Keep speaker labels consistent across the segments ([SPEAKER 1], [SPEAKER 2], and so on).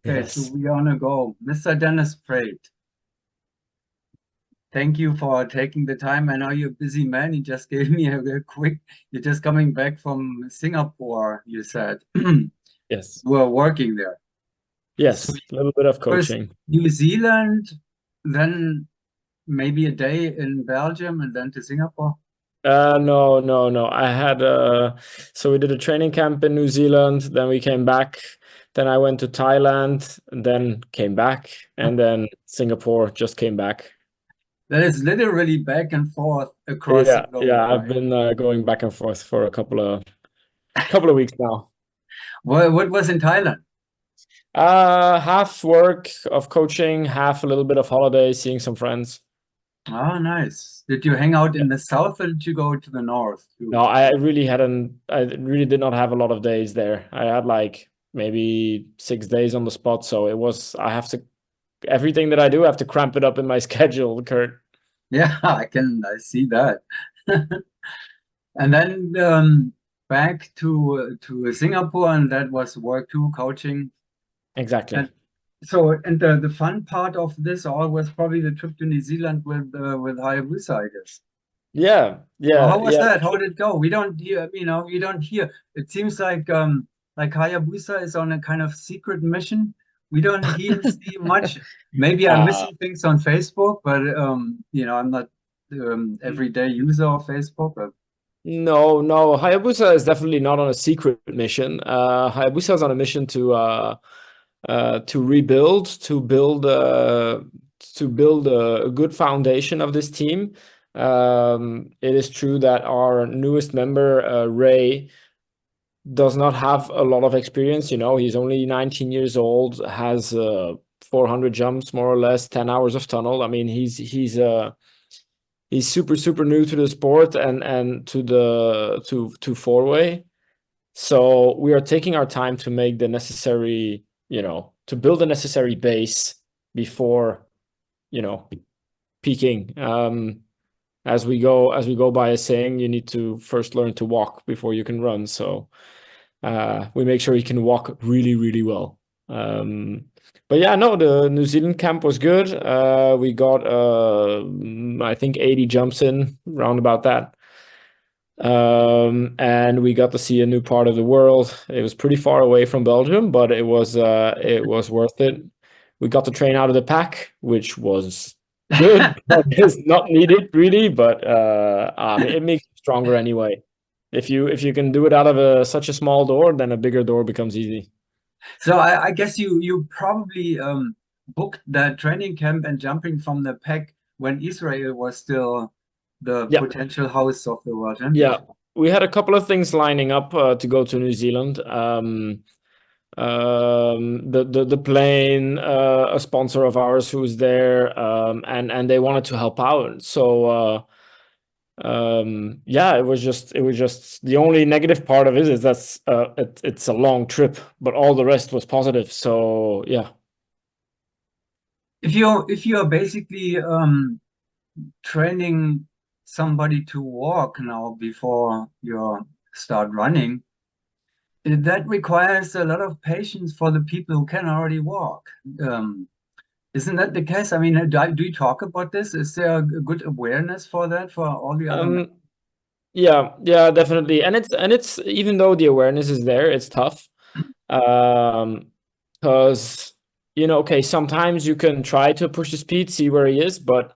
[SPEAKER 1] Okay, so
[SPEAKER 2] Yes.
[SPEAKER 1] we're on a go. Mr. Dennis Praet, thank you for taking the time. I know you're a busy man. You just gave me a quick, you're just coming back from Singapore, you said.
[SPEAKER 2] Yes.
[SPEAKER 1] We're working there. So
[SPEAKER 2] Yes. A little bit of
[SPEAKER 1] first
[SPEAKER 2] coaching.
[SPEAKER 1] New Zealand, then maybe a day in Belgium, and then to Singapore.
[SPEAKER 2] No, no, no. I had so we did a training camp in New Zealand, then we came back, then I went to Thailand, and then came back, and then Singapore just came back.
[SPEAKER 1] That is literally back and forth across the
[SPEAKER 2] Yeah,
[SPEAKER 1] globe,
[SPEAKER 2] yeah. I've
[SPEAKER 1] right?
[SPEAKER 2] been going back and forth for a couple of weeks now.
[SPEAKER 1] What was in Thailand?
[SPEAKER 2] Half work of coaching, half a little bit of holiday, seeing some friends.
[SPEAKER 1] Oh, nice. Did you hang out in the south or did you go to the north too?
[SPEAKER 2] No, I really did not have a lot of days there. I had like maybe 6 days on the spot. So everything that I do, I have to cramp it up in my schedule, Kurt.
[SPEAKER 1] Yeah, I see that. And then back to Singapore, and that was work too, coaching.
[SPEAKER 2] Exactly.
[SPEAKER 1] And so, and the fun part of this all was probably the trip to New Zealand with HayaBusa, I guess.
[SPEAKER 2] Yeah, yeah,
[SPEAKER 1] How was
[SPEAKER 2] yeah.
[SPEAKER 1] that? How did it go? We don't hear, you don't hear. It seems like HayaBusa is on a kind of secret mission. We don't hear see much. Maybe I'm
[SPEAKER 2] Uh,
[SPEAKER 1] missing things on Facebook, but I'm not everyday user of Facebook. But
[SPEAKER 2] no, no. Hayabusa is definitely not on a secret mission. Hayabusa is on a mission to rebuild, to build a good foundation of this team. It is true that our newest member, Ray, does not have a lot of experience. You know, he's only 19 years old, has 400 jumps, more or less, 10 hours of tunnel. I mean, he's super new to the sport and to four-way. So we are taking our time to make the necessary, to build the necessary base before, you know, peaking. As we go by a saying, you need to first learn to walk before you can run. So we make sure he can walk really well. Um, but yeah, no, the New Zealand camp was good. We got I think 80 jumps in, round about that. And we got to see a new part of the world. It was pretty far away from Belgium, but it was worth it. We got to train out of the pack, which was good, but it's not needed really, but it makes you stronger anyway. If you can do it out of such a small door, then a bigger door becomes easy.
[SPEAKER 1] so I guess you probably booked that training camp and jumping from the pack when Israel was still the
[SPEAKER 2] Yeah,
[SPEAKER 1] potential host of the World
[SPEAKER 2] yeah.
[SPEAKER 1] Championship.
[SPEAKER 2] We had a couple of things lining up to go to New Zealand. The plane, a sponsor of ours who's there, and they wanted to help out. So yeah, it was just the only negative part of it is it's a long trip, but all the rest was positive. So yeah.
[SPEAKER 1] If you're basically training somebody to walk now before you start running, that requires a lot of patience for the people who can already walk. Um, isn't that the case? I mean, do you talk about this? Is there a good awareness for that for all the other men?
[SPEAKER 2] Um, yeah, yeah, definitely. And it's even though the awareness is there, it's tough. Um, because okay, sometimes you can try to push the speed, see where he is, but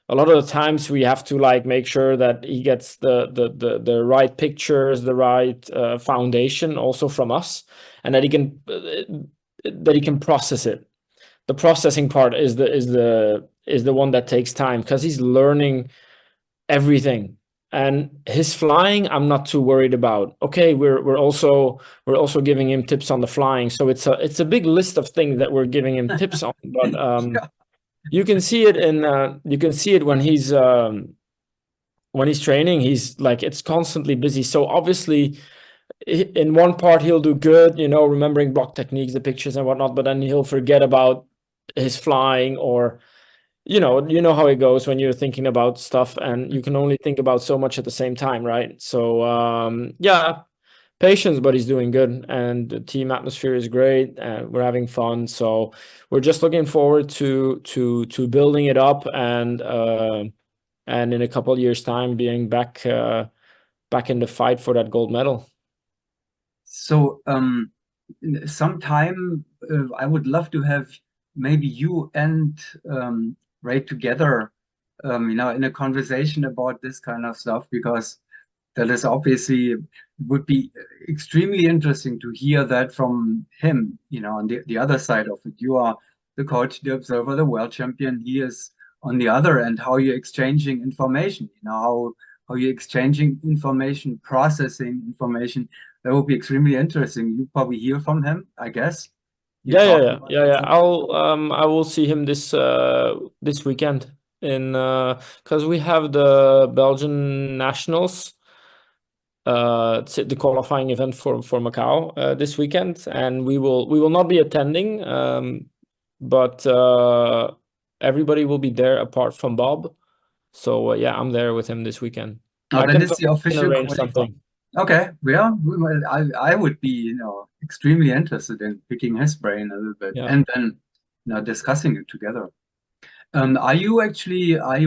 [SPEAKER 2] a lot of the times we have to like make sure that he gets the right pictures, the right foundation also from us, and that he can process it. The processing part is the one that takes time because he's learning everything. And his flying, I'm not too worried about. Okay, we're also giving him tips on the flying, so it's a big list of things that we're giving him tips on. But
[SPEAKER 1] Yeah.
[SPEAKER 2] you can see it when he's training. He's like it's constantly busy. So obviously, in one part he'll do good, remembering block techniques, the pictures and whatnot. But then he'll forget about his flying or you know how it goes when you're thinking about stuff and you can only think about so much at the same time, right? So yeah, patience, but he's doing good, and the team atmosphere is great, and we're having fun. So we're just looking forward to building it up, and in a couple of years' time, being back in the fight for that gold medal.
[SPEAKER 1] So sometime I would love to have maybe you and Ray together, in a conversation about this kind of stuff, because that is obviously would be extremely interesting to hear that from him, on the other side of it. You are the coach, the observer, the world champion. He is on the other end, how you're exchanging information, how you're exchanging information, processing information. That would be extremely interesting. You probably hear from him, I guess. You talk about that
[SPEAKER 2] Yeah.
[SPEAKER 1] sometimes.
[SPEAKER 2] I will see him this weekend in because we have the Belgian nationals, it's the qualifying event for Macau this weekend, and we will not be attending, but everybody will be there apart from Bob. So yeah, I'm there with him this weekend.
[SPEAKER 1] Oh,
[SPEAKER 2] I
[SPEAKER 1] that
[SPEAKER 2] can
[SPEAKER 1] is the official
[SPEAKER 2] arrange
[SPEAKER 1] qualifier.
[SPEAKER 2] something.
[SPEAKER 1] Okay, yeah, well, I would be, extremely interested in picking his brain a little bit
[SPEAKER 2] Yeah.
[SPEAKER 1] and then, discussing it together. Are you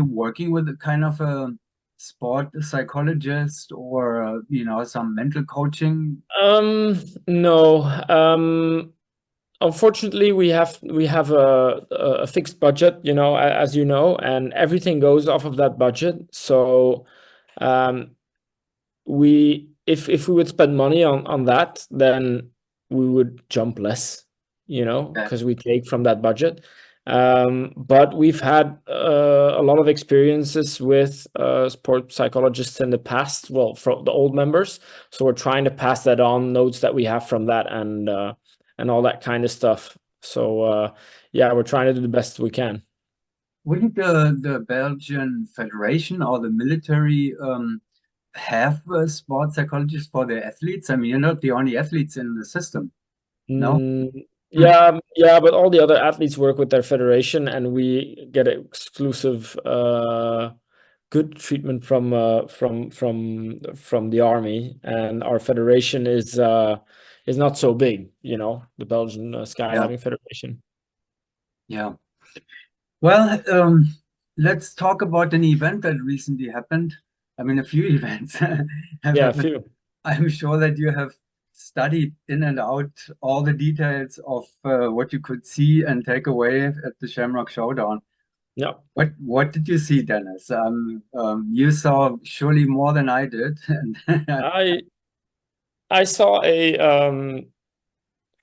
[SPEAKER 1] working with a kind of a sport psychologist or, some mental coaching?
[SPEAKER 2] No. Unfortunately, we have a fixed budget, as you know, and everything goes off of that budget. So, um, we if we would spend money on that, then we would jump less,
[SPEAKER 1] Yeah,
[SPEAKER 2] because we take from that budget. But we've had a lot of experiences with sport psychologists in the past, well, from the old members. So we're trying to pass that on, notes that we have from that, and all that kind of stuff. So yeah, we're trying to do the best we can.
[SPEAKER 1] wouldn't the Belgian Federation or the military have a sport psychologist for their athletes? I mean, you're not the only athletes in the system, no? Hmm.
[SPEAKER 2] Yeah, but all the other athletes work with their federation, and we get exclusive good treatment from the army, and our federation is not so big, the Belgian
[SPEAKER 1] Yeah,
[SPEAKER 2] skydiving federation.
[SPEAKER 1] yeah. Well, let's talk about an event that recently happened. I mean, a few events have
[SPEAKER 2] Yeah, a
[SPEAKER 1] happened.
[SPEAKER 2] few.
[SPEAKER 1] I'm sure that you have studied in and out all the details of what you could see and take away at the Shamrock Showdown.
[SPEAKER 2] Yeah.
[SPEAKER 1] What did you see, Dennis? You saw surely more than I did. And
[SPEAKER 2] I saw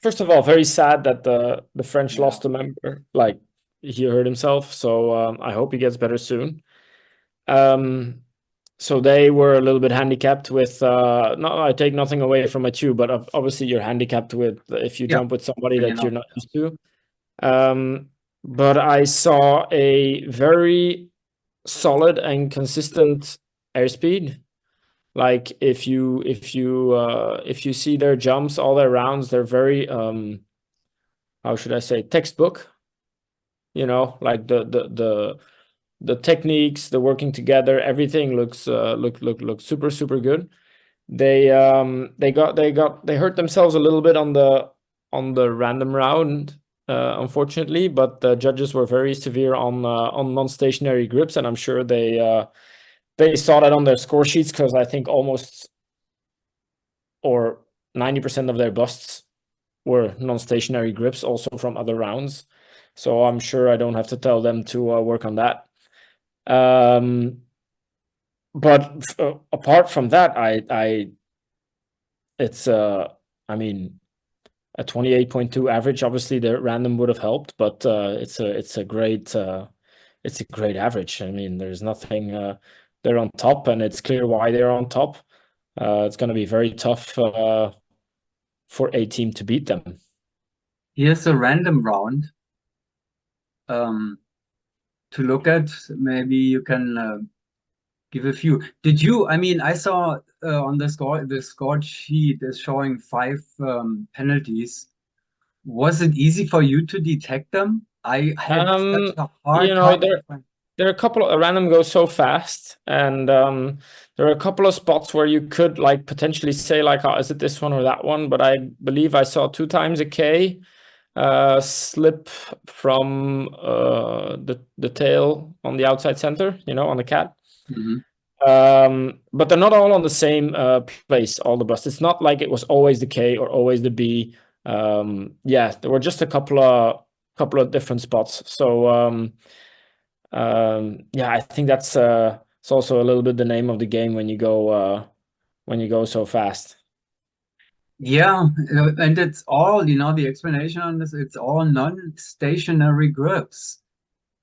[SPEAKER 2] first of all, very sad that the French
[SPEAKER 1] yeah,
[SPEAKER 2] lost a member. Like, he hurt himself, so I hope he gets better soon. Um, so they were a little bit handicapped with no, I take nothing away from my two, but obviously you're handicapped with if you
[SPEAKER 1] yeah,
[SPEAKER 2] jump with somebody
[SPEAKER 1] bring it
[SPEAKER 2] that you're
[SPEAKER 1] up.
[SPEAKER 2] not used to. But I saw a very solid and consistent airspeed. Like, if you see their jumps, all their rounds, they're very how should I say, textbook. Like the techniques, the working together, everything looks super good. They hurt themselves a little bit on the random round, unfortunately, but the judges were very severe on non-stationary grips, and I'm sure they saw that on their score sheets, because I think almost or 90% of their busts were non-stationary grips, also from other rounds. So I'm sure I don't have to tell them to work on that. But apart from that, it's I mean, a 28.2 average. Obviously, the random would have helped, but it's a great average. I mean, there's nothing. They're on top, and it's clear why they're on top. It's going to be very tough for a team to beat them.
[SPEAKER 1] Here's a random round um, to look at. Maybe you can give a few. Did you? I mean, I saw on the score sheet is showing five penalties. Was it easy for you to detect them? I had such
[SPEAKER 2] Um,
[SPEAKER 1] a
[SPEAKER 2] you
[SPEAKER 1] hard
[SPEAKER 2] know,
[SPEAKER 1] time to
[SPEAKER 2] there
[SPEAKER 1] find.
[SPEAKER 2] there are a couple of random goes so fast, and there are a couple of spots where you could like potentially say like, oh, is it this one or that one? But I believe I saw 2 times a K slip from the tail on the outside center, on the cat.
[SPEAKER 1] Mhm.
[SPEAKER 2] But they're not all on the same place, all the busts. It's not like it was always the K or always the B. Yeah, there were just a couple of different spots. So yeah, I think that's it's also a little bit the name of the game when you go so fast.
[SPEAKER 1] Yeah, and it's all, the explanation on this, it's all non-stationary grips.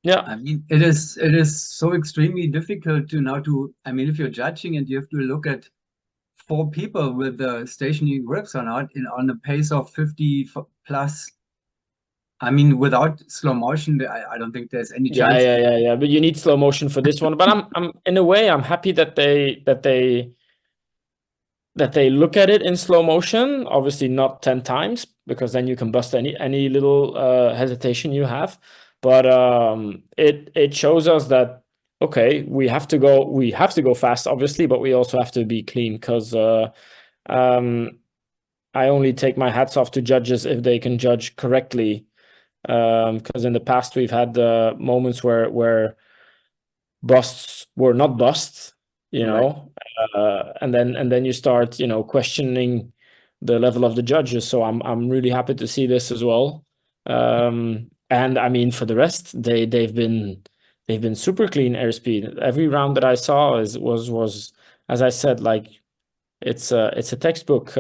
[SPEAKER 2] Yeah.
[SPEAKER 1] I mean, it is so extremely difficult I mean, if you're judging it, you have to look at four people with the stationary grips or not on a pace of 50 plus. I mean, without slow motion, I don't think there's any
[SPEAKER 2] Yeah,
[SPEAKER 1] chance.
[SPEAKER 2] yeah, yeah, yeah. But you need slow motion for this one. But I'm in a way, I'm happy that they look at it in slow motion. Obviously, not 10 times because then you can bust any little hesitation you have. But it shows us that okay, we have to go fast, obviously, but we also have to be clean because um, I only take my hats off to judges if they can judge correctly. Because in the past we've had moments where busts were not busts,
[SPEAKER 1] Right.
[SPEAKER 2] and then you start, questioning the level of the judges. So I'm really happy to see this as well. And I mean, for the rest, they've been super clean airspeed. Every round that I saw was as I said, like it's a textbook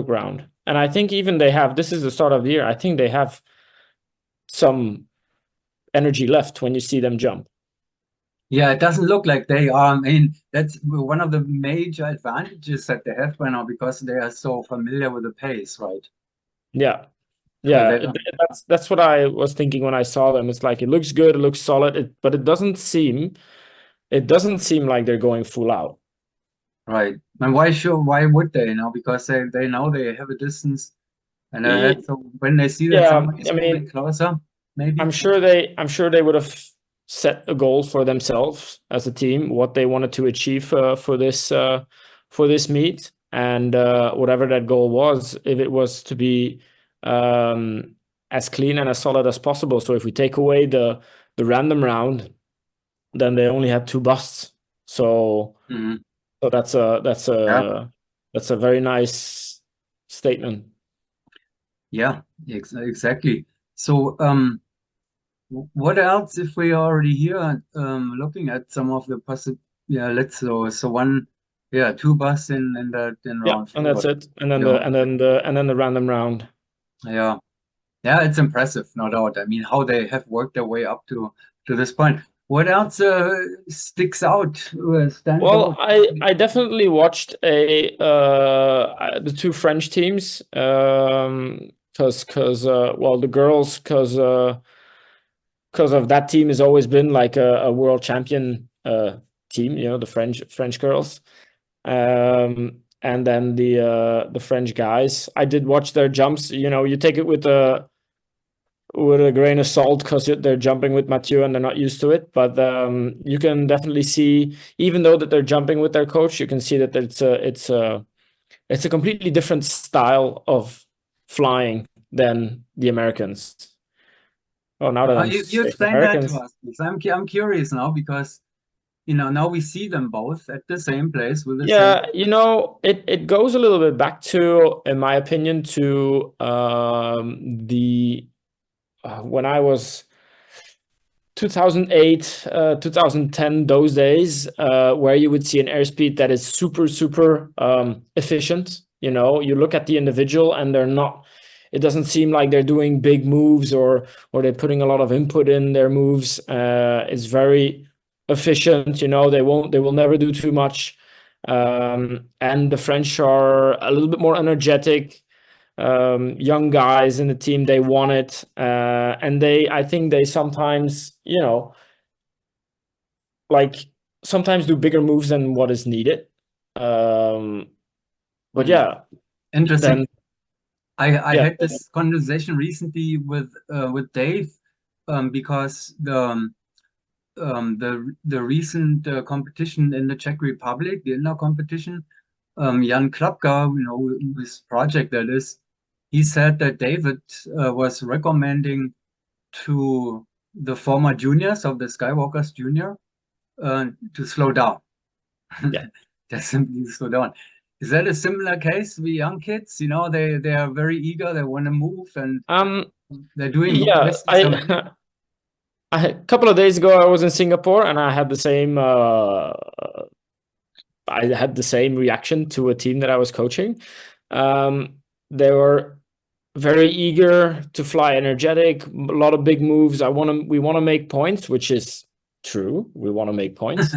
[SPEAKER 2] round. And I think even this is the start of the year. I think they have some energy left when you see them jump.
[SPEAKER 1] Yeah, it doesn't look like they are. I mean, that's one of the major advantages that they have right now because they are so familiar with the pace, right?
[SPEAKER 2] Yeah.
[SPEAKER 1] So
[SPEAKER 2] Yeah,
[SPEAKER 1] they don't,
[SPEAKER 2] that's what I was thinking when I saw them. It's like it looks good, it looks solid, but it doesn't seem like they're going full out.
[SPEAKER 1] right. And why would they, Because they know they have a distance and ahead.
[SPEAKER 2] E-
[SPEAKER 1] So when they see that
[SPEAKER 2] Yeah,
[SPEAKER 1] somebody's
[SPEAKER 2] I
[SPEAKER 1] moving
[SPEAKER 2] mean,
[SPEAKER 1] closer, maybe.
[SPEAKER 2] I'm sure they would have set a goal for themselves as a team, what they wanted to achieve for this meet, and whatever that goal was, if it was to be um, as clean and as solid as possible. So if we take away the random round, then they only had two busts. So
[SPEAKER 1] Mhm.
[SPEAKER 2] so
[SPEAKER 1] Yeah,
[SPEAKER 2] that's a very nice statement.
[SPEAKER 1] yeah, exactly. So, what else if we are already here looking at some of the possible, yeah, two busts in
[SPEAKER 2] Yeah,
[SPEAKER 1] round
[SPEAKER 2] and
[SPEAKER 1] four.
[SPEAKER 2] that's it. And then
[SPEAKER 1] Yeah,
[SPEAKER 2] the random round.
[SPEAKER 1] yeah, yeah, it's impressive, no doubt. I mean, how they have worked their way up to this point. What else sticks out, stands
[SPEAKER 2] Well,
[SPEAKER 1] out?
[SPEAKER 2] I definitely watched the two French teams, because well, the girls, because of that team has always been like a world champion team, the French girls. And then the French guys. I did watch their jumps. You take it with a grain of salt because they're jumping with Mathieu and they're not used to it. But you can definitely see, even though that they're jumping with their coach, you can see that it's a completely different style of flying than the Americans. Oh, now that I'm
[SPEAKER 1] You
[SPEAKER 2] saying
[SPEAKER 1] explain that to
[SPEAKER 2] Americans,
[SPEAKER 1] us, please. I'm curious now because now we see them both at the same place with the same.
[SPEAKER 2] yeah, it goes a little bit back to, in my opinion, to the when I was 2008, 2010, those days, where you would see an airspeed that is super, super efficient. You look at the individual and it doesn't seem like they're doing big moves or they're putting a lot of input in their moves. It's very efficient. They will never do too much. And the French are a little bit more energetic, young guys in the team. They want it, and I think they sometimes, like sometimes do bigger moves than what is needed. Um, but
[SPEAKER 1] Hmm.
[SPEAKER 2] yeah,
[SPEAKER 1] Interesting.
[SPEAKER 2] then
[SPEAKER 1] I
[SPEAKER 2] yeah,
[SPEAKER 1] had this conversation recently with Dave because the recent competition in the Czech Republic, the indoor competition, Jan Klapka, this project that is, he said that David was recommending to the former juniors of the Skywalkers Junior to slow down.
[SPEAKER 2] Yeah.
[SPEAKER 1] Just simply slow down. Is that a similar case with young kids? They are very eager, they want to move, and they're
[SPEAKER 2] Yeah,
[SPEAKER 1] wasting some energy.
[SPEAKER 2] a couple of days ago I was in Singapore and I had the same reaction to a team that I was coaching. They were very eager to fly, energetic, a lot of big moves. We want to make points, which is true. We want to make points.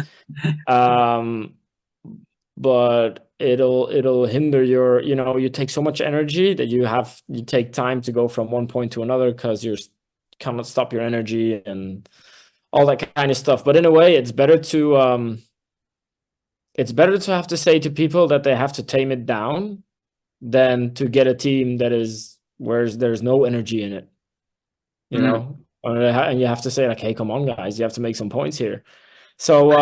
[SPEAKER 2] But it'll hinder your, you take so much energy that you take time to go from one point to another because you cannot stop your energy and all that kind of stuff. But in a way, it's better to have to say to people that they have to tame it down than to get a team that is where there's no energy in it, and you have to say like, hey, come on guys, you have to make some points here. So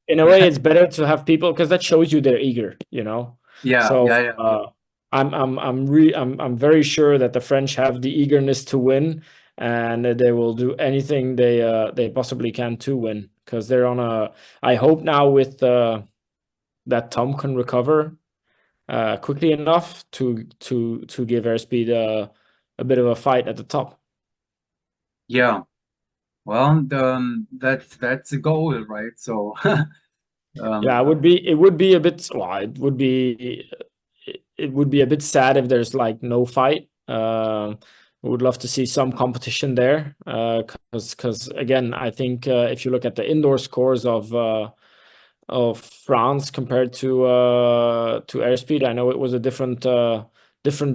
[SPEAKER 2] in a way, it's better to have people because that shows you they're eager,
[SPEAKER 1] Yeah,
[SPEAKER 2] So
[SPEAKER 1] yeah.
[SPEAKER 2] I'm very sure that the French have the eagerness to win, and they will do anything they possibly can to win because they're on a. I hope now with that Tom can recover quickly enough to give airspeed a bit of a fight at the top.
[SPEAKER 1] Yeah. Well, that's the goal, right? So
[SPEAKER 2] Yeah, it would be a bit. Well, it would be a bit sad if there's like no fight. We would love to see some competition there, because again, I think if you look at the indoor scores of France compared to airspeed, I know it was a different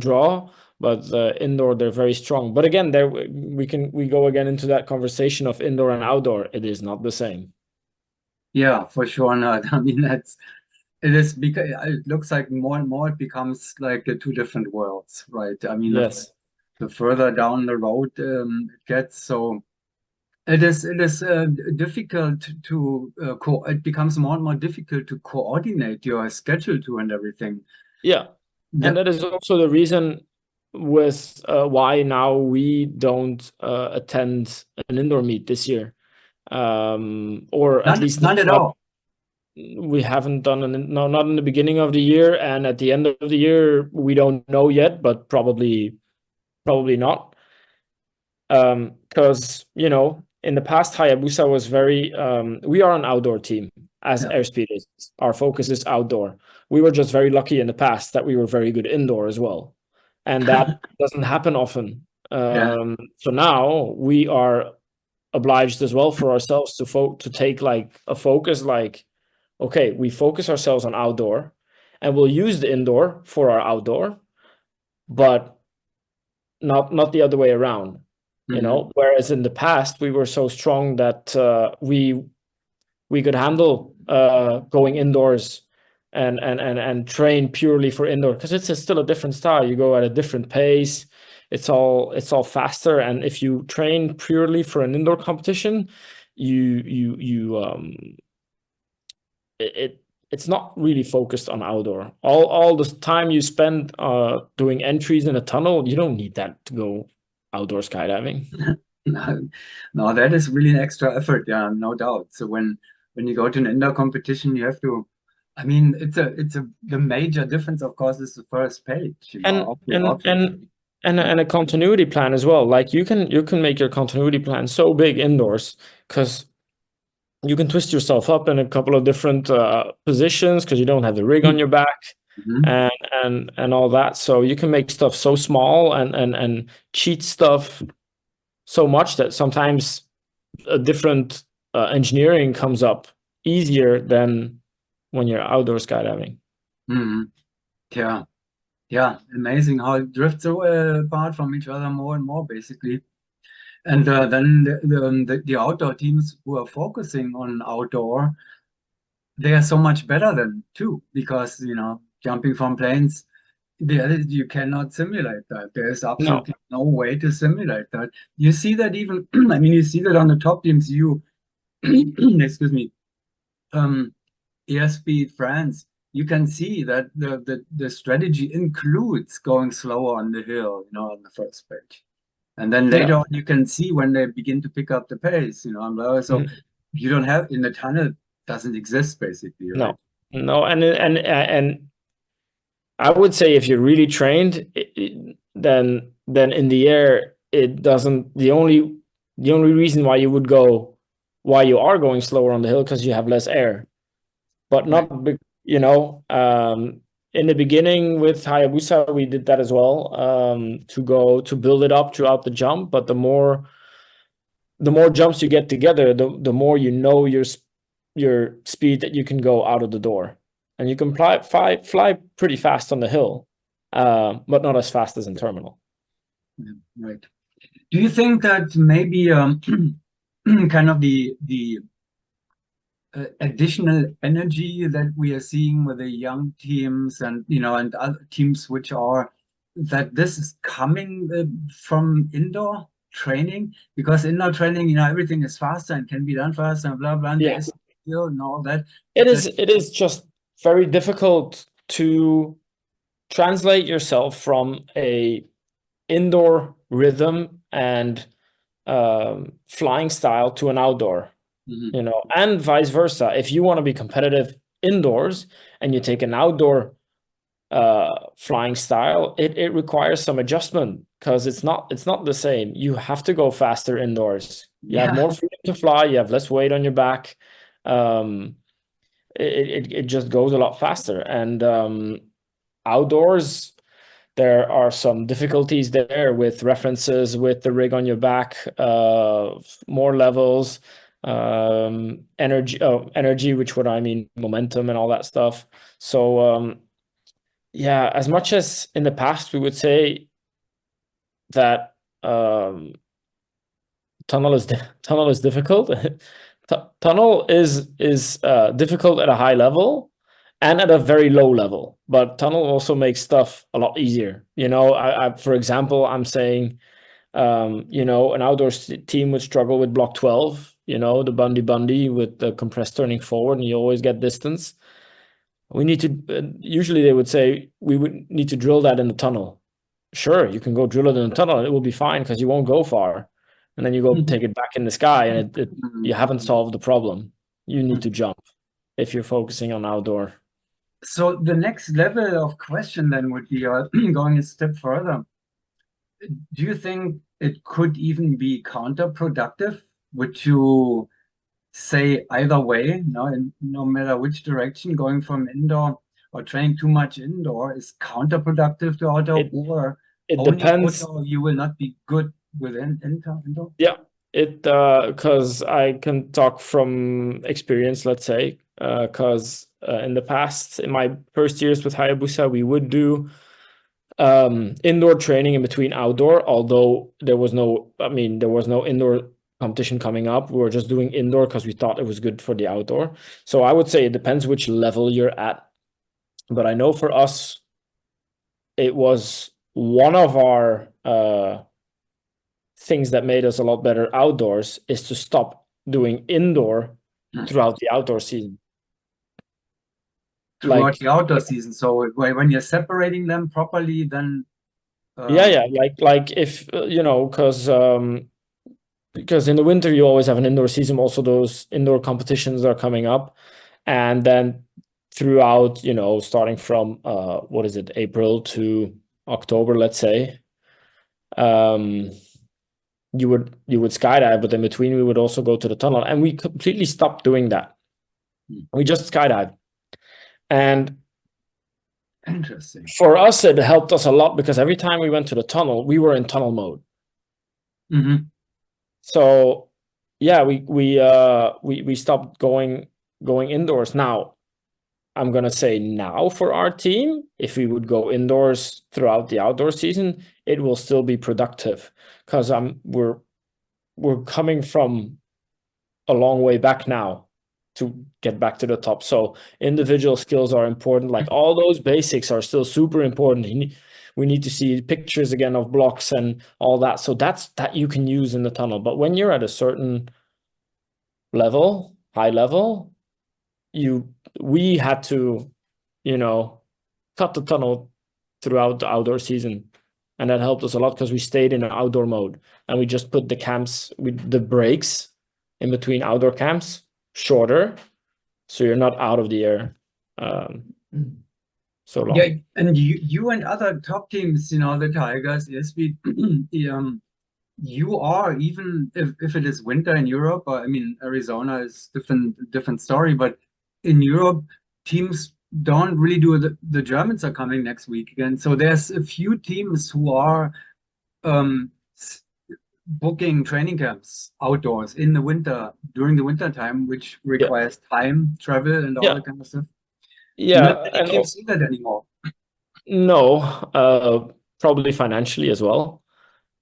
[SPEAKER 2] draw, but indoor they're very strong. But again, there we go again into that conversation of indoor and outdoor. It is not the same.
[SPEAKER 1] yeah, for sure not. I mean, it is because it looks like more and more it becomes like the two different worlds, right? I mean,
[SPEAKER 2] Yes.
[SPEAKER 1] the further down the road it gets, so it is difficult to it becomes more and more difficult to coordinate your schedule to and everything.
[SPEAKER 2] Yeah. And that is also the reason with why now we don't attend an indoor meet this year, or at least
[SPEAKER 1] None at all.
[SPEAKER 2] we haven't done not in the beginning of the year, and at the end of the year we don't know yet, but probably not, because in the past HayaBusa was very we are an outdoor team as
[SPEAKER 1] Yeah.
[SPEAKER 2] airspeed is. Our focus is outdoor. We were just very lucky in the past that we were very good indoor as well, and that doesn't happen often.
[SPEAKER 1] Yeah.
[SPEAKER 2] So now we are obliged as well for ourselves to take like a focus, like, okay, we focus ourselves on outdoor and we'll use the indoor for our outdoor, but not the other way around. Whereas in the past we were so strong that we could handle going indoors and train purely for indoor, because it's still a different style. You go at a different pace. It's all faster, and if you train purely for an indoor competition, it's not really focused on outdoor. All the time you spend doing entries in a tunnel, you don't need that to go outdoor skydiving.
[SPEAKER 1] No, that is really an extra effort, yeah, no doubt. So when you go to an indoor competition, you have to. I mean, the major difference, of course, is the first page.
[SPEAKER 2] and and
[SPEAKER 1] Obviously.
[SPEAKER 2] and a continuity plan as well. Like you can make your continuity plan so big indoors because you can twist yourself up in a couple of different positions because you don't have the rig on your back
[SPEAKER 1] Mhm.
[SPEAKER 2] and all that. So you can make stuff so small and cheat stuff so much that sometimes a different engineering comes up easier than when you're outdoor skydiving.
[SPEAKER 1] Mhm. Yeah, yeah, amazing how it drifts so apart from each other more and more, basically. And then the outdoor teams who are focusing on outdoor, they are so much better than too, because jumping from planes, you cannot simulate that. There's
[SPEAKER 2] No.
[SPEAKER 1] absolutely no way to simulate that. You see that even, I mean, you see that on the top teams. excuse me, airspeed France, you can see that the strategy includes going slower on the hill, on the first page. And then
[SPEAKER 2] Yeah.
[SPEAKER 1] later on, you can see when they begin to pick up the pace, on lower. So
[SPEAKER 2] Mhm.
[SPEAKER 1] you don't have in the tunnel doesn't exist basically, right?
[SPEAKER 2] No, no, and I would say if you're really trained, then in the air it doesn't. The only reason why you are going slower on the hill because you have less air, but
[SPEAKER 1] Right.
[SPEAKER 2] not big. In the beginning with HayaBusa, we did that as well, to build it up throughout the jump. But the more jumps you get together, the more you know your speed that you can go out of the door, and you can fly pretty fast on the hill, but not as fast as in terminal.
[SPEAKER 1] Yeah, right. Do you think that maybe kind of the additional energy that we are seeing with the young teams and and other teams which are that this is coming from indoor training, because indoor training everything is faster and can be done faster and blah blah, and there
[SPEAKER 2] Yeah,
[SPEAKER 1] is skill and all that
[SPEAKER 2] it
[SPEAKER 1] that
[SPEAKER 2] is. It is just very difficult to translate yourself from a indoor rhythm and flying style to an outdoor.
[SPEAKER 1] Mhm.
[SPEAKER 2] And vice versa. If you want to be competitive indoors and you take an outdoor flying style, it requires some adjustment because it's not the same. You have to go faster indoors. You have
[SPEAKER 1] Yeah.
[SPEAKER 2] more freedom to fly. You have less weight on your back. Um, it just goes a lot faster. And outdoors, there are some difficulties there with references, with the rig on your back, more levels, energy, which what I mean, momentum and all that stuff. So yeah, as much as in the past we would say that tunnel is difficult. Tunnel is difficult at a high level and at a very low level, but tunnel also makes stuff a lot easier. For example, I'm saying, an outdoor team would struggle with block 12, the Bundy with the compressed turning forward, and you always get distance. We need to, usually they would say, we would need to drill that in the tunnel. Sure, you can go drill it in the tunnel and it will be fine because you won't go far. And then you go take it back in the sky and you haven't solved the problem. You need to jump if you're focusing on outdoor.
[SPEAKER 1] So the next level of question then would be going a step further. Do you think it could even be counterproductive? Would you say either way, no matter which direction, going from indoor or training too much indoor is counterproductive to outdoor,
[SPEAKER 2] It
[SPEAKER 1] or
[SPEAKER 2] it
[SPEAKER 1] only
[SPEAKER 2] depends.
[SPEAKER 1] outdoor you will not be good within indoor?
[SPEAKER 2] Yeah, because I can talk from experience, let's say, because in the past, in my first years with HayaBusa, we would do indoor training in between outdoor, although there was no indoor competition coming up. We were just doing indoor because we thought it was good for the outdoor. So I would say it depends which level you're at. But I know for us, it was one of our things that made us a lot better outdoors is to stop doing indoor throughout the outdoor season.
[SPEAKER 1] Throughout
[SPEAKER 2] Like,
[SPEAKER 1] the outdoor season. So when you're separating them properly, then
[SPEAKER 2] yeah, like if because in the winter you always have an indoor season. Also, those indoor competitions are coming up, and then throughout, starting from what is it, April to October, let's say, um, you would skydive, but in between we would also go to the tunnel, and we completely stopped doing that. We just skydive, and
[SPEAKER 1] interesting.
[SPEAKER 2] for us it helped us a lot because every time we went to the tunnel, we were in tunnel mode.
[SPEAKER 1] Hmm.
[SPEAKER 2] So yeah, we stopped going indoors. Now I'm gonna say now for our team, if we would go indoors throughout the outdoor season, it will still be productive because we're coming from a long way back now to get back to the top. So individual skills are important. Like all those basics are still super important. We need to see pictures again of blocks and all that. So that you can use in the tunnel. But when you're at a certain high level, we had to, cut the tunnel throughout the outdoor season. And that helped us a lot because we stayed in an outdoor mode and we just put the camps with the breaks in between outdoor camps shorter. So you're not out of the air so long.
[SPEAKER 1] Yeah, and you and other top teams, the Tigers, yes, you are, even if it is winter in Europe, or I mean Arizona is different story, but in Europe teams don't really do the Germans are coming next week again. So there's a few teams who are um booking training camps outdoors in the winter during the winter time, which
[SPEAKER 2] Yeah.
[SPEAKER 1] requires time, travel, and all
[SPEAKER 2] Yeah.
[SPEAKER 1] that kind of stuff. Not
[SPEAKER 2] Yeah.
[SPEAKER 1] many teams do that anymore.
[SPEAKER 2] No, probably financially as well.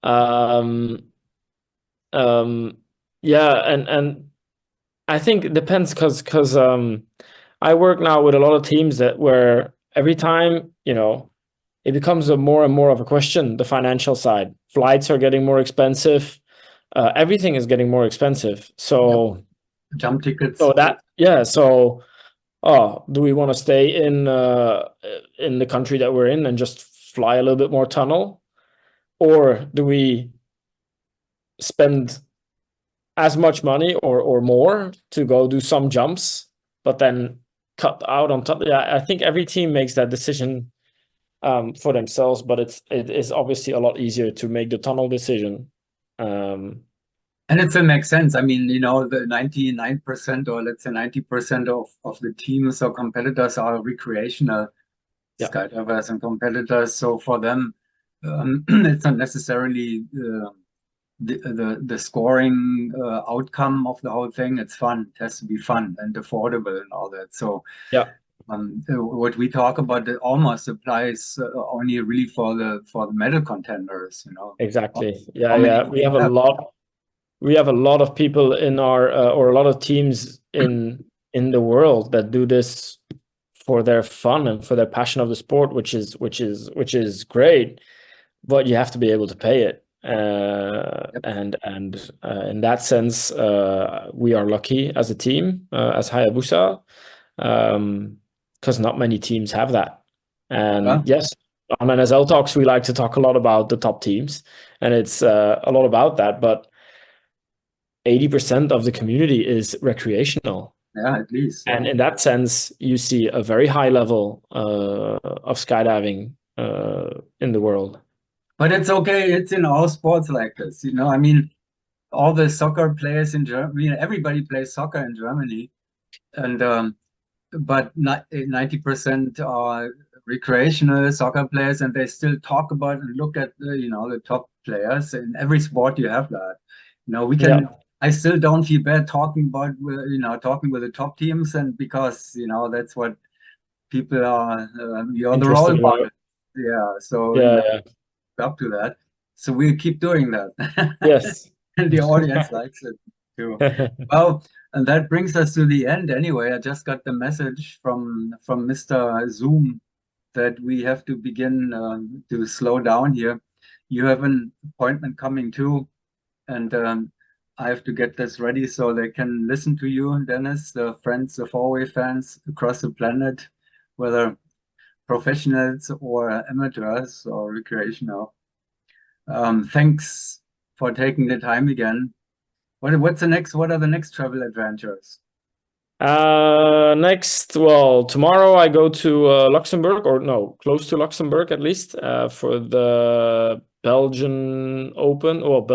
[SPEAKER 2] Um, yeah, and I think it depends because I work now with a lot of teams that where every time, it becomes a more and more of a question, the financial side. Flights are getting more expensive. Everything is getting more expensive.
[SPEAKER 1] Yep.
[SPEAKER 2] So
[SPEAKER 1] Jump tickets.
[SPEAKER 2] so that yeah, so do we want to stay in the country that we're in and just fly a little bit more tunnel? Or do we spend as much money or more to go do some jumps, but then cut out on top? Yeah, I think every team makes that decision for themselves, but it is obviously a lot easier to make the tunnel decision.
[SPEAKER 1] And it still makes sense. I mean, the 99% or let's say 90% of the teams or competitors are recreational
[SPEAKER 2] Yeah,
[SPEAKER 1] skydivers and competitors. So for them, it's not necessarily the scoring outcome of the whole thing. It's fun. It has to be fun and affordable and all that. So
[SPEAKER 2] yeah,
[SPEAKER 1] what we talk about, it almost applies only really for the medal contenders.
[SPEAKER 2] exactly.
[SPEAKER 1] How many
[SPEAKER 2] Yeah.
[SPEAKER 1] do we have?
[SPEAKER 2] We have a lot of people in our or a lot of teams in the world that do this for their fun and for their passion of the sport, which is great, but you have to be able to pay it.
[SPEAKER 1] Yep.
[SPEAKER 2] And in that sense, we are lucky as a team, as HayaBusa, because not many teams have that.
[SPEAKER 1] Yeah.
[SPEAKER 2] And yes, on NSL Talks, we like to talk a lot about the top teams, and it's a lot about that. But 80% of the community is recreational.
[SPEAKER 1] Yeah, at least. Yeah.
[SPEAKER 2] And in that sense, you see a very high level of skydiving in the world.
[SPEAKER 1] But it's okay. It's in all sports like this. I mean, all the soccer players in Germany, everybody plays soccer in Germany, and but 90% are recreational soccer players, and they still talk about and look at the top players in every sport. You have that. We
[SPEAKER 2] Yeah,
[SPEAKER 1] can. I still don't feel bad talking about talking with the top teams, and because that's what people are. You're the role
[SPEAKER 2] interested
[SPEAKER 1] model.
[SPEAKER 2] about.
[SPEAKER 1] Yeah. So
[SPEAKER 2] Yeah,
[SPEAKER 1] up to that. So we'll keep doing that.
[SPEAKER 2] yes.
[SPEAKER 1] And the audience likes it too. Well, and that brings us to the end anyway. I just got the message from Mr. Zoom that we have to begin to slow down here. You have an appointment coming too, and I have to get this ready so they can listen to you, Dennis, the friends, the four-way fans across the planet, whether professionals or amateurs or recreational. Thanks for taking the time again. What's the next? What are the next travel adventures?
[SPEAKER 2] Next, well, tomorrow I go to Luxembourg, or no, close to Luxembourg at least, for the Belgian Open. Well,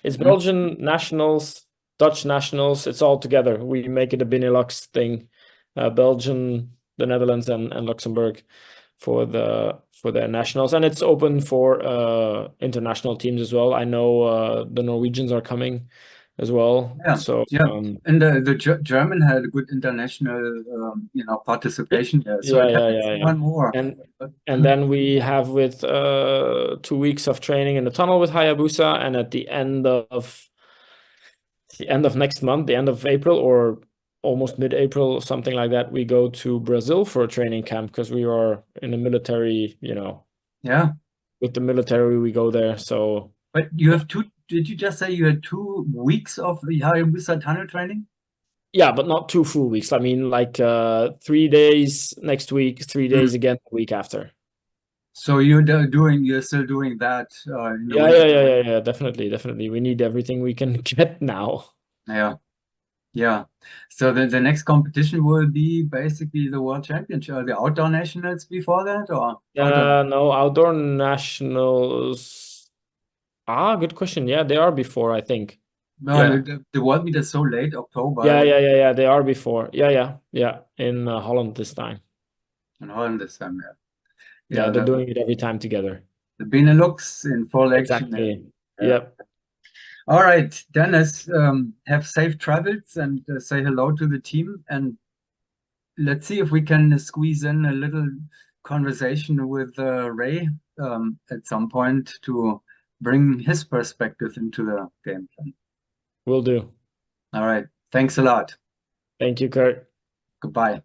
[SPEAKER 2] it's
[SPEAKER 1] Mhm.
[SPEAKER 2] Belgian nationals, Dutch nationals. It's all together. We make it a Benelux thing. Belgium, the Netherlands, and Luxembourg for their nationals, and it's open for international teams as well. I know the Norwegians are coming as well.
[SPEAKER 1] Yeah,
[SPEAKER 2] So
[SPEAKER 1] yeah. And the German had a good international, participation there. So it happens more
[SPEAKER 2] yeah.
[SPEAKER 1] and more.
[SPEAKER 2] And
[SPEAKER 1] But,
[SPEAKER 2] and then we have with 2 weeks of training in the tunnel with HayaBusa, and at the end of next month, the end of April or almost mid-April, something like that, we go to Brazil for a training camp because we are in the military,
[SPEAKER 1] yeah,
[SPEAKER 2] with the military we go there. So
[SPEAKER 1] but you have did you just say you had 2 weeks of HayaBusa tunnel training?
[SPEAKER 2] Yeah, but not 2 full weeks. I mean, like 3 days next week, 3 days again the week after.
[SPEAKER 1] So you're still doing that in the
[SPEAKER 2] Yeah,
[SPEAKER 1] winter
[SPEAKER 2] yeah, yeah,
[SPEAKER 1] time.
[SPEAKER 2] yeah, yeah. Definitely, definitely. We need everything we can get now.
[SPEAKER 1] Yeah, yeah. So the next competition will be basically the World Championship, the outdoor nationals before that, or outdoor?
[SPEAKER 2] No, outdoor nationals. Good question. Yeah, they are before, I think.
[SPEAKER 1] No,
[SPEAKER 2] Yeah.
[SPEAKER 1] the World Meet is so late,
[SPEAKER 2] Yeah,
[SPEAKER 1] October
[SPEAKER 2] yeah, yeah, yeah. They are before. Yeah, yeah, yeah. In Holland this time.
[SPEAKER 1] in Holland this time. Yeah,
[SPEAKER 2] Yeah,
[SPEAKER 1] yeah.
[SPEAKER 2] they're doing it every time together.
[SPEAKER 1] The Benelux in full action. Yeah.
[SPEAKER 2] Exactly.
[SPEAKER 1] Yeah.
[SPEAKER 2] Yep.
[SPEAKER 1] All right, Dennis, have safe travels and say hello to the team. And let's see if we can squeeze in a little conversation with Ray at some point to bring his perspective into the game plan.
[SPEAKER 2] Will do.
[SPEAKER 1] All right, thanks a lot.
[SPEAKER 2] Thank you, Kurt.
[SPEAKER 1] Goodbye.